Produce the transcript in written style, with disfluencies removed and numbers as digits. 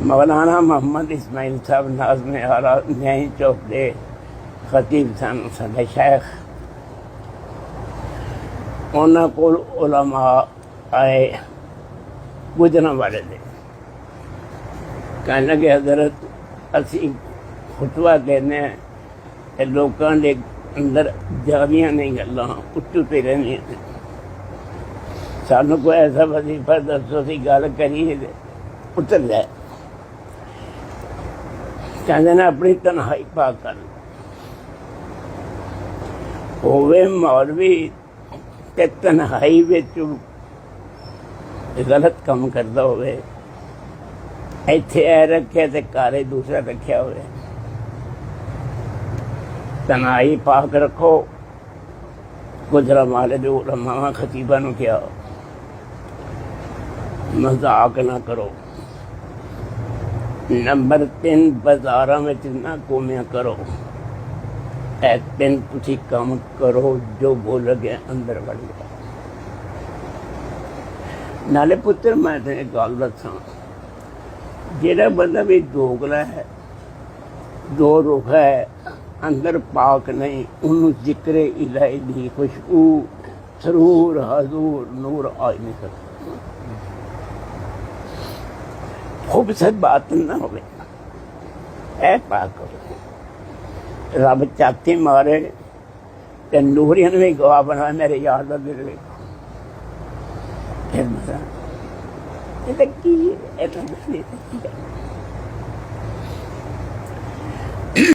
مولانا محمد اسماعیل صاحب ناظم آرا نئی چوک دے خطیب سن سارے شیخ. انہاں کول علماء آئے گجراں والے دے، کہنے لگے حضرت اسی خطبہ دینے ہیں تے لوکاں دے اندر جاریاں نہیں گلاں اٹھتے رہنیاں، سانوں کوئی ایسا وظیفہ دسو سی گل کریے اتر جائے. کہندے نے اپنی تنہائی پا کر ہوئے مولوی تے تنہائی وچ غلط کام کردا ہوئے، ایتھے اے رکھے تے گھر دوسرا رکھیا ہوئے. تنہائی پاک رکھو. گجرا والے دے علماء خطیباں نوں کیا مذاق نہ کرو. نمبر 3 بازاراں وچ نہ گھومیا کرو. اے 3 تسی کام کرو جو بول لگے اندر وڑ گیا. نالے پتر میں تے ایک گل دساں، جہاں بندہ بھی دوگلا ہے، دو رخ ہے، اندر پاک نہیں، انہوں ذکر الہی دی خوشبو سرور حضور نور آ نہیں سکتا. خوبصورت بات نہ ہوئے اے پاک کرو. رب چاتی مارے تے نوریاں بھی گواہ بنا میرے یار دا دل ویکھو. پھر مسا یہ کی